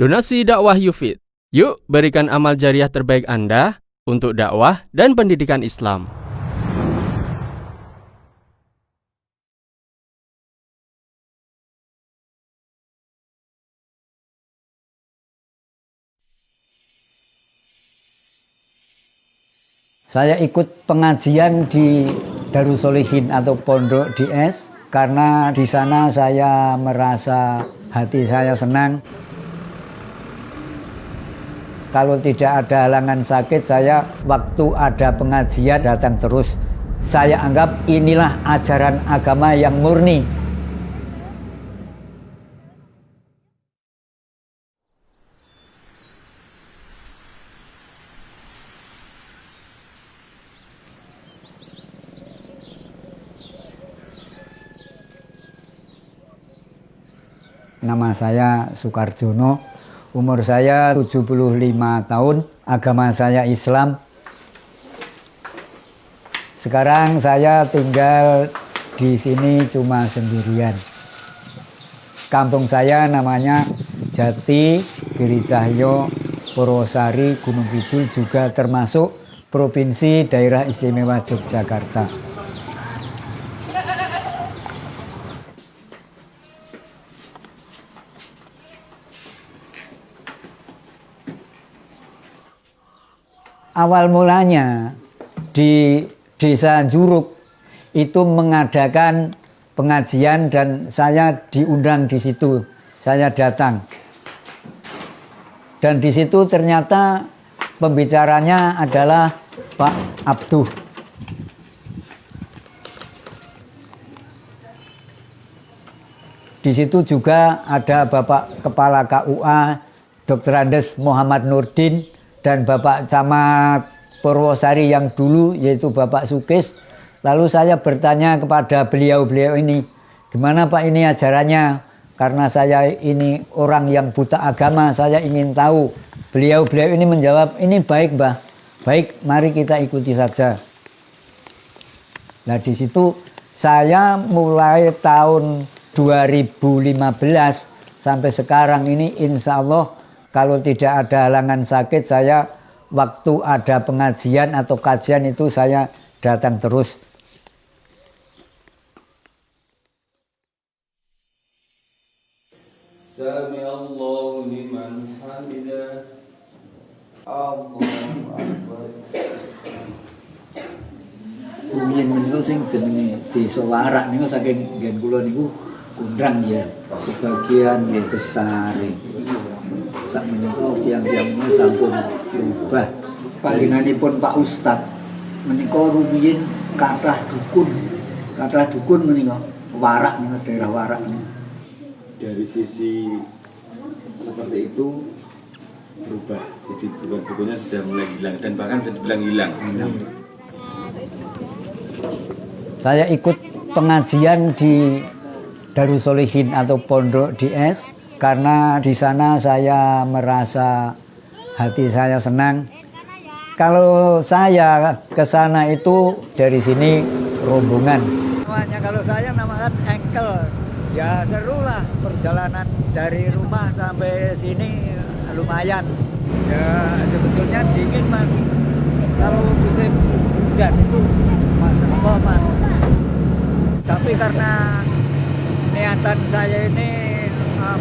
Donasi dakwah Yufid. Yuk berikan amal jariah terbaik Anda untuk dakwah dan pendidikan Islam. Saya ikut pengajian di Darussolihin atau Pondok DS karena di sana saya merasa hati saya senang. Kalau tidak ada halangan sakit, saya waktu ada pengajian datang terus. Saya anggap inilah ajaran agama yang murni. Nama saya Sukarjono, umur saya 75 tahun, agama saya Islam. Sekarang saya tinggal di sini cuma sendirian. Kampung saya namanya Jati, Girijahyo, Purwosari, Gunung Kidul, juga termasuk Provinsi Daerah Istimewa Yogyakarta. Awal mulanya di Desa Juruk itu mengadakan pengajian dan saya diundang di situ. Saya datang. Dan di situ ternyata pembicaranya adalah Pak Abduh. Di situ juga ada Bapak Kepala KUA Dr. Andes Muhammad Nurdin dan Bapak Camat Purwosari yang dulu, yaitu Bapak Sukis. Lalu saya bertanya kepada beliau-beliau ini, gimana Pak ini ajarannya? Karena saya ini orang yang buta agama, saya ingin tahu. Beliau-beliau ini menjawab, ini baik Mbah, baik, mari kita ikuti saja. Nah di situ saya mulai tahun 2015 sampai sekarang ini insya Allah, kalau tidak ada halangan sakit, saya waktu ada pengajian atau kajian itu saya datang terus. Sami Allahu liman hamidah. Allahu Akbar. Rumiyin menika sing jenenge Desa Warak niku saking nggen kula niku Kundrang ya. Sebagian ya Besari. Sak menika tiyang-tiyang menika sampun berubah. Panjenenganipun Pak Ustad menika rumiyin kathah dukun. Kathah dukun menika Warak niku daerah Warak niku. Dari sisi seperti itu berubah. Jadi bukan-bukannya sudah mulai hilang dan bahkan sudah dibilang hilang. Saya ikut pengajian di Darussolihin atau Pondok DS karena di sana saya merasa hati saya senang. Kalau saya ke sana itu dari sini rombongan. Namanya kalau saya namakan engkel. Ya seru lah perjalanan dari rumah sampai sini lumayan. Ya sebetulnya dingin Mas. Kalau musim hujan itu Masya Allah Mas. Tapi karena niatan saya ini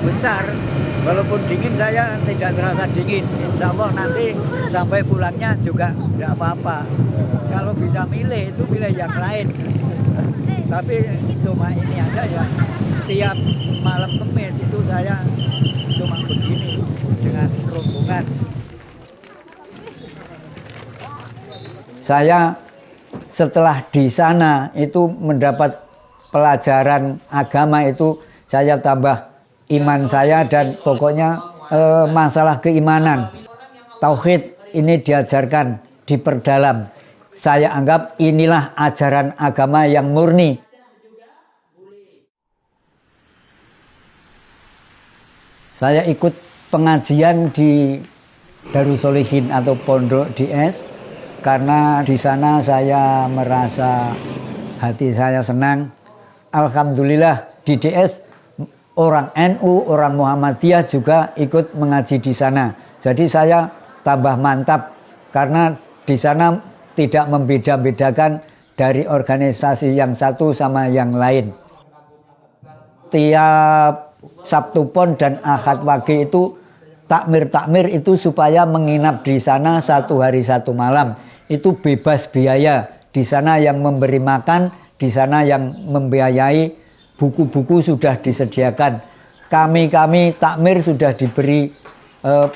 besar, walaupun dingin saya tidak terasa dingin. Insya Allah nanti sampai pulangnya juga tidak apa-apa. Kalau bisa milih itu milih yang lain. Tapi cuma ini aja ya. Tiap malam Kemis itu saya cuma begini dengan rombongan. Saya setelah di sana itu mendapat pelajaran agama itu saya tambah iman saya dan pokoknya masalah keimanan. Tauhid ini diajarkan, diperdalam. Saya anggap inilah ajaran agama yang murni. Saya ikut pengajian di Darussolihin atau Pondok DS karena di sana saya merasa hati saya senang. Alhamdulillah di DS orang NU, orang Muhammadiyah juga ikut mengaji di sana. Jadi saya tambah mantap karena di sana tidak membeda-bedakan dari organisasi yang satu sama yang lain. Tiap Sabtu Pon dan Ahad Wage itu takmir itu supaya menginap di sana 1 hari 1 malam. Itu bebas biaya. Di sana yang memberi makan, di sana yang membiayai, buku-buku sudah disediakan. Kami takmir sudah diberi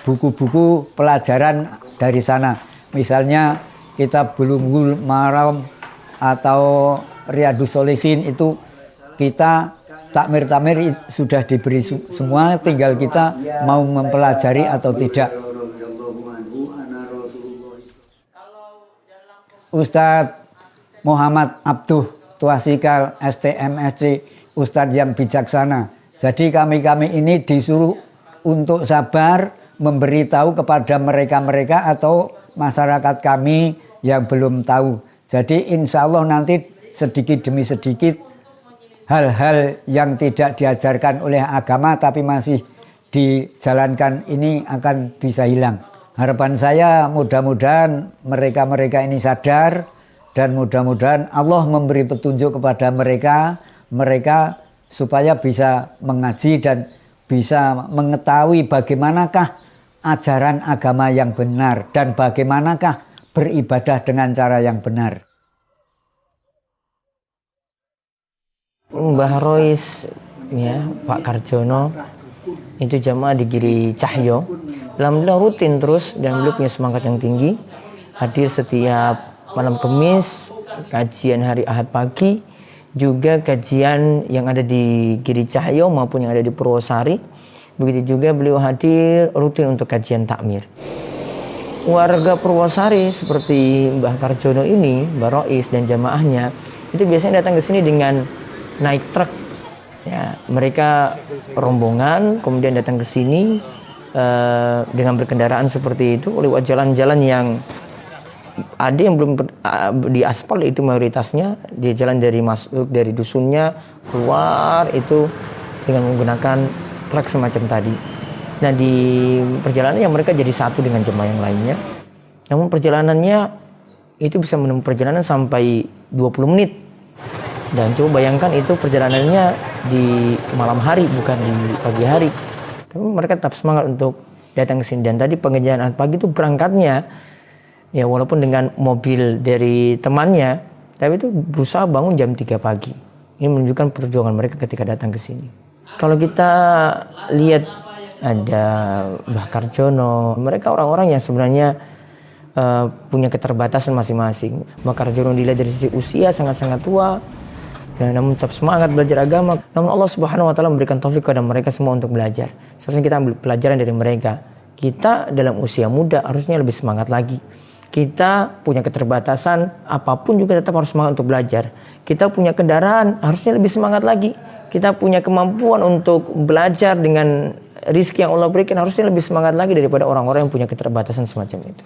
buku-buku pelajaran dari sana. Misalnya kitab Bulughul Maram atau Riyadhus Shalihin itu kita takmir sudah diberi semua, tinggal kita mau mempelajari atau tidak. Ustadz Muhammad Abduh Tuasikal STMSC, Ustadz yang bijaksana. Jadi kami ini disuruh untuk sabar memberitahu kepada mereka atau masyarakat kami yang belum tahu. Jadi insya Allah nanti sedikit demi sedikit hal-hal yang tidak diajarkan oleh agama tapi masih dijalankan ini akan bisa hilang. Harapan saya mudah-mudahan mereka ini sadar dan mudah-mudahan Allah memberi petunjuk kepada mereka supaya bisa mengaji dan bisa mengetahui bagaimanakah ajaran agama yang benar dan bagaimanakah beribadah dengan cara yang benar. Mbah Rois ya, Pak Karjono itu jamaah di Giri Cahyo. Alhamdulillah rutin terus dan beliau punya semangat yang tinggi. Hadir setiap malam Kamis, kajian hari Ahad pagi, juga kajian yang ada di Giri Cahyo maupun yang ada di Purwosari. Begitu juga beliau hadir rutin untuk kajian takmir. Warga Purwosari seperti Mbah Karjono ini, Mbah Rois dan jamaahnya itu biasanya datang ke sini dengan naik truk. Ya, mereka rombongan kemudian datang ke sini dengan berkendaraan seperti itu lewat jalan-jalan yang ada yang belum diaspal, itu mayoritasnya di jalan dari masuk dari dusunnya keluar itu dengan menggunakan truk semacam tadi. Nah, di perjalanannya mereka jadi satu dengan jemaah yang lainnya. Namun perjalanannya itu bisa menempuh perjalanan sampai 20 menit. Dan coba bayangkan itu perjalanannya di malam hari bukan di pagi hari. Tapi mereka tetap semangat untuk datang ke sini. Dan tadi pengajian pagi itu berangkatnya ya walaupun dengan mobil dari temannya, tapi itu berusaha bangun jam 3 pagi. Ini menunjukkan perjuangan mereka ketika datang ke sini. Kalau kita lihat ada Mbah Karjono, mereka orang-orang yang sebenarnya punya keterbatasan masing-masing. Mbah Karjono dilihat dari sisi usia sangat-sangat tua, namun tetap semangat belajar agama. Namun Allah Subhanahu wa taala memberikan taufik kepada mereka semua untuk belajar. Seharusnya kita ambil pelajaran dari mereka. Kita dalam usia muda harusnya lebih semangat lagi. Kita punya keterbatasan, apapun juga tetap harus semangat untuk belajar. Kita punya kendaraan, harusnya lebih semangat lagi. Kita punya kemampuan untuk belajar dengan rizki yang Allah berikan, harusnya lebih semangat lagi daripada orang-orang yang punya keterbatasan semacam itu.